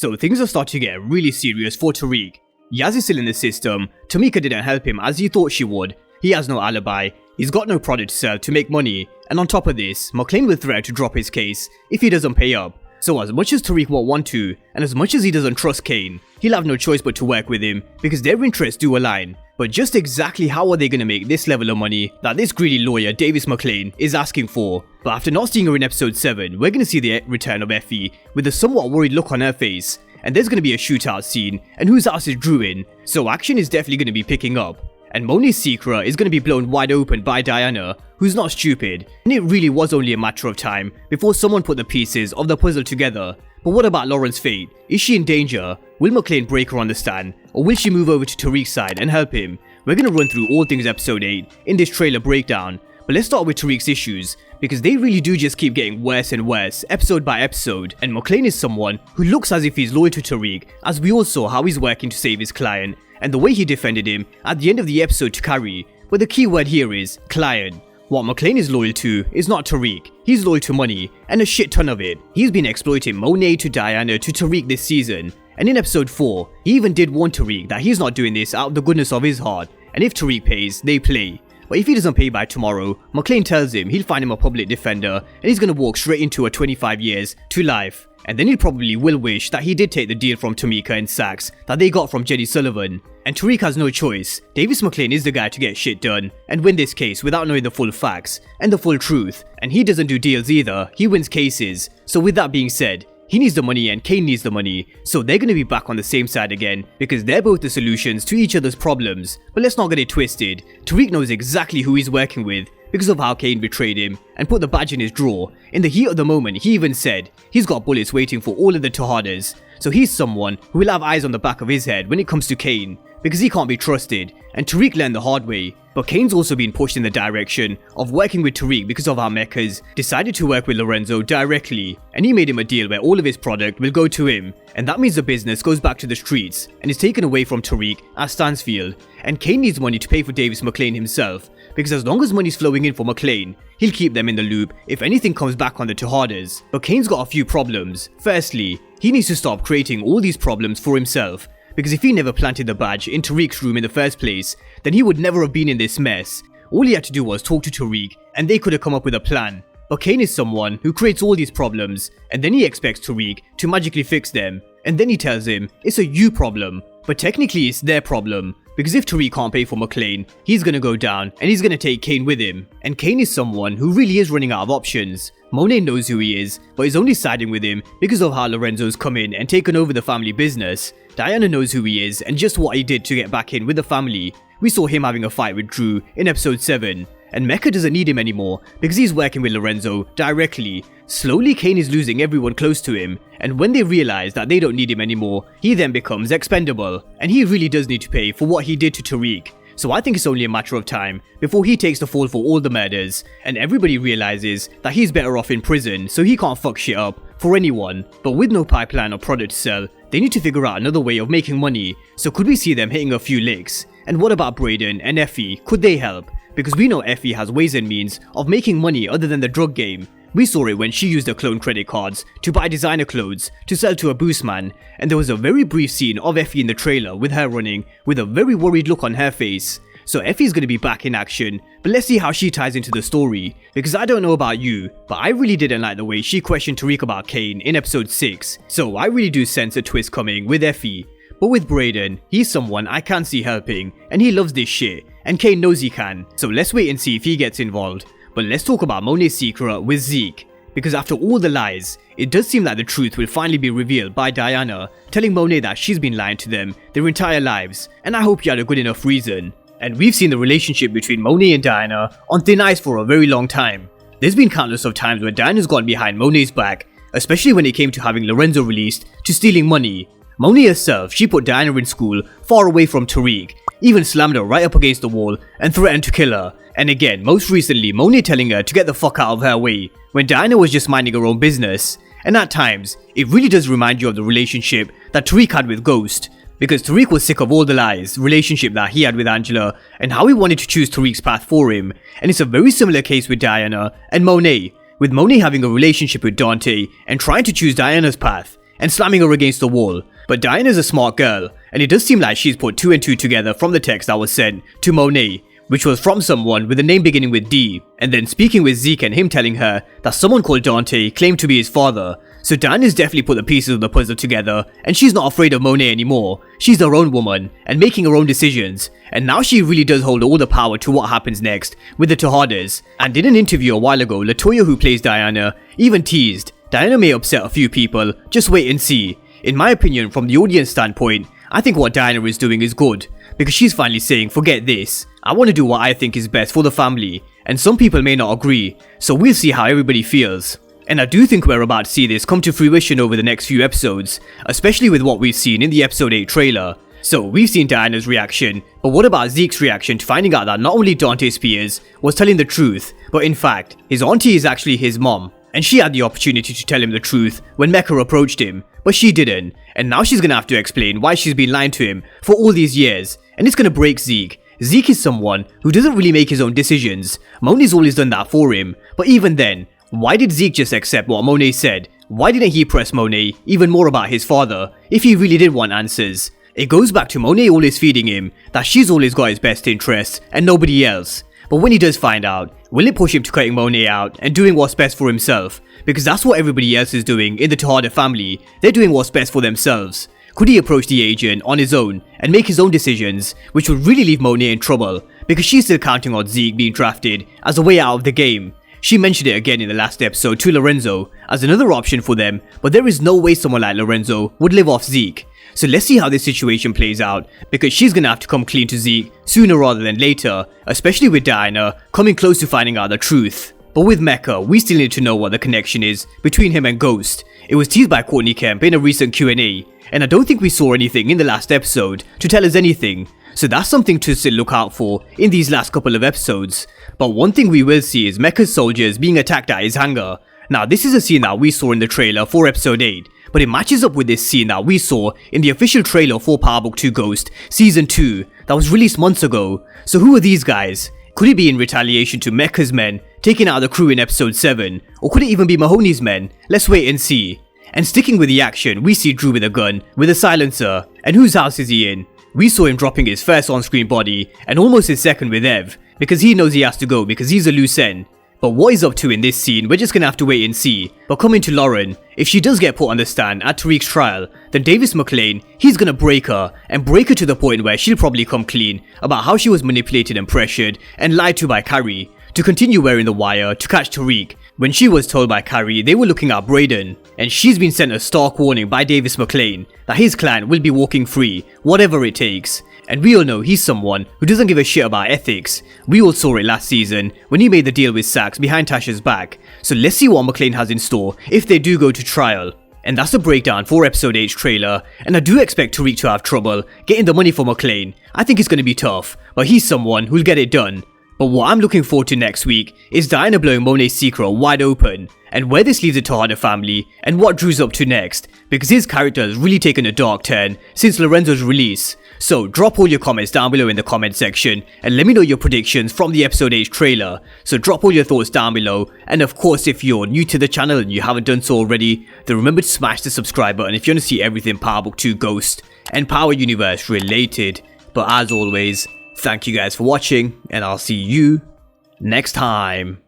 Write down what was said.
So things are starting to get really serious for Tariq. Yaz is still in the system, Tamika didn't help him as he thought she would, he has no alibi, he's got no product to sell to make money, and on top of this, McClane will threaten to drop his case if he doesn't pay up. So as much as Tariq won't want to, and as much as he doesn't trust Kane, he'll have no choice but to work with him because their interests do align. But just exactly how are they going to make this level of money that this greedy lawyer Davis McClane is asking for? But after not seeing her in episode 7, we're going to see the return of Effie with a somewhat worried look on her face, and there's going to be a shootout scene, and whose house is Drew in, so action is definitely going to be picking up. And Monet's secret is going to be blown wide open by Diana, who's not stupid, and it really was only a matter of time before someone put the pieces of the puzzle together. But what about Lauren's fate? Is she in danger? Will McClane break her on the stand, or will she move over to Tariq's side and help him? We're going to run through all things episode 8 in this trailer breakdown, but let's start with Tariq's issues, because they really do just keep getting worse and worse episode by episode, and McClane is someone who looks as if he's loyal to Tariq, as we all saw how he's working to save his client, and the way he defended him at the end of the episode to Carrie. But the key word here is client. What McClane is loyal to is not Tariq, he's loyal to money, and a shit ton of it. He's been exploiting Monet to Diana to Tariq this season, and in episode 4, he even did warn Tariq that he's not doing this out of the goodness of his heart, and if Tariq pays, they play. But if he doesn't pay by tomorrow, McClane tells him he'll find him a public defender, and he's gonna walk straight into a 25 years to life. And then he probably will wish that he did take the deal from Tamika and Saxe that they got from Jenny Sullivan. And Tariq has no choice. Davis McClane is the guy to get shit done and win this case without knowing the full facts and the full truth. And he doesn't do deals either, he wins cases. So with that being said, he needs the money and Kane needs the money, so they're gonna be back on the same side again because they're both the solutions to each other's problems. But let's not get it twisted, Tariq knows exactly who he's working with because of how Kane betrayed him and put the badge in his drawer. In the heat of the moment, he even said he's got bullets waiting for all of the Tejadas, so he's someone who will have eyes on the back of his head when it comes to Kane, because he can't be trusted, and Tariq learned the hard way. But Kane's also been pushed in the direction of working with Tariq because of how Mecca's decided to work with Lorenzo directly, and he made him a deal where all of his product will go to him, and that means the business goes back to the streets and is taken away from Tariq at Stansfield. And Kane needs money to pay for Davis McClane himself, because as long as money's flowing in for McClane, he'll keep them in the loop if anything comes back on the Tejadas. But Kane's got a few problems. Firstly, he needs to stop creating all these problems for himself, because if he never planted the badge in Tariq's room in the first place, then he would never have been in this mess. All he had to do was talk to Tariq, and they could have come up with a plan. But Kane is someone who creates all these problems, and then he expects Tariq to magically fix them, and then he tells him it's a you problem, but technically it's their problem. Because if Tariq can't pay for McClane, he's gonna go down and he's gonna take Kane with him. And Kane is someone who really is running out of options. Monet knows who he is, but is only siding with him because of how Lorenzo's come in and taken over the family business. Diana knows who he is and just what he did to get back in with the family. We saw him having a fight with Drew in episode 7. And Mecca doesn't need him anymore because he's working with Lorenzo directly. Slowly Kane is losing everyone close to him, and when they realize that they don't need him anymore, he then becomes expendable, and he really does need to pay for what he did to Tariq. So I think it's only a matter of time before he takes the fall for all the murders, and everybody realizes that he's better off in prison so he can't fuck shit up for anyone. But with no pipeline or product to sell, they need to figure out another way of making money. So could we see them hitting a few licks? And what about Brayden and Effie? Could they help? Because we know Effie has ways and means of making money other than the drug game. We saw it when she used her clone credit cards to buy designer clothes to sell to a boost man, and there was a very brief scene of Effie in the trailer with her running with a very worried look on her face. So Effie's gonna be back in action, but let's see how she ties into the story, because I don't know about you, but I really didn't like the way she questioned Tariq about Kane in episode 6, so I really do sense a twist coming with Effie. But with Brayden, he's someone I can see helping, and he loves this shit, and Kane knows he can, so let's wait and see if he gets involved. But let's talk about Monet's secret with Zeke, because after all the lies, it does seem like the truth will finally be revealed by Diana, telling Monet that she's been lying to them their entire lives, and I hope you had a good enough reason. And we've seen the relationship between Monet and Diana on thin ice for a very long time. There's been countless of times where Diana's gone behind Monet's back, especially when it came to having Lorenzo released to stealing money. Monet herself, she put Diana in school far away from Tariq, even slammed her right up against the wall and threatened to kill her. And again, most recently, Monet telling her to get the fuck out of her way when Diana was just minding her own business. And at times, it really does remind you of the relationship that Tariq had with Ghost, because Tariq was sick of all the lies, relationship that he had with Angela, and how he wanted to choose Tariq's path for him. And it's a very similar case with Diana and Monet, with Monet having a relationship with Dante and trying to choose Diana's path. and slamming her against the wall. But Diana's a smart girl, and it does seem like she's put 2 and 2 together from the text that was sent to Monet, which was from someone with a name beginning with D, and then speaking with Zeke and him telling her that someone called Dante claimed to be his father. So Diana's definitely put the pieces of the puzzle together, and she's not afraid of Monet anymore. She's her own woman, and making her own decisions, and now she really does hold all the power to what happens next with the Tejadas. And in an interview a while ago, Latoya, who plays Diana, even teased, Diana may upset a few people, just wait and see. In my opinion, from the audience standpoint, I think what Diana is doing is good, because she's finally saying, forget this, I want to do what I think is best for the family, and some people may not agree, so we'll see how everybody feels. And I do think we're about to see this come to fruition over the next few episodes, especially with what we've seen in the episode 8 trailer. So we've seen Diana's reaction, but what about Zeke's reaction to finding out that not only Dante Spears was telling the truth, but in fact, his auntie is actually his mom, and she had the opportunity to tell him the truth when Mecca approached him, but she didn't, and now she's gonna have to explain why she's been lying to him for all these years, and it's gonna break Zeke. Zeke is someone who doesn't really make his own decisions. Monet's always done that for him, but even then, why did Zeke just accept what Monet said? Why didn't he press Monet even more about his father if he really did want answers? It goes back to Monet always feeding him that she's always got his best interests and nobody else. But when he does find out, will it push him to cutting Monet out and doing what's best for himself? Because that's what everybody else is doing in the Tejada family. They're doing what's best for themselves. Could he approach the agent on his own and make his own decisions, which would really leave Monet in trouble, because she's still counting on Zeke being drafted as a way out of the game. She mentioned it again in the last episode to Lorenzo as another option for them, but there is no way someone like Lorenzo would live off Zeke. So let's see how this situation plays out, because she's gonna have to come clean to Zeke sooner rather than later, especially with Diana coming close to finding out the truth. But with Mecca, we still need to know what the connection is between him and Ghost. It was teased by Courtney Kemp in a recent Q&A, and I don't think we saw anything in the last episode to tell us anything. So that's something to still look out for in these last couple of episodes. But one thing we will see is Mecca's soldiers being attacked at his hangar. Now this is a scene that we saw in the trailer for episode 8, but it matches up with this scene that we saw in the official trailer for Power Book 2 Ghost Season 2 that was released months ago. So who are these guys? Could it be in retaliation to Mecca's men taking out the crew in episode 7? Or could it even be Mahoney's men? Let's wait and see. And sticking with the action, we see Drew with a gun, with a silencer. And whose house is he in? We saw him dropping his first on-screen body, and almost his second with Ev, because he knows he has to go because he's a loose end. But what he's up to in this scene, we're just gonna have to wait and see. But coming to Lauren, if she does get put on the stand at Tariq's trial, then Davis MacLean, he's gonna break her, and break her to the point where she'll probably come clean about how she was manipulated and pressured and lied to by Carrie to continue wearing the wire to catch Tariq, when she was told by Carrie they were looking at Brayden, and she's been sent a stark warning by Davis MacLean that his clan will be walking free, whatever it takes. And we all know he's someone who doesn't give a shit about ethics. We all saw it last season when he made the deal with Saxe behind Tasha's back. So let's see what MacLean has in store if they do go to trial. And that's a breakdown for episode 8's trailer, and I do expect Tariq to have trouble getting the money for MacLean. I think it's going to be tough, but he's someone who'll get it done. But what I'm looking forward to next week is Diana blowing Monet's secret wide open, and where this leaves the Tejada family and what Drew's up to next, because his character has really taken a dark turn since Lorenzo's release. So drop all your comments down below in the comment section and let me know your predictions from the episode 8 trailer. So drop all your thoughts down below, and of course if you're new to the channel and you haven't done so already, then remember to smash the subscribe button if you want to see everything Power Book 2 Ghost and Power Universe related. But as always, thank you guys for watching, and I'll see you next time.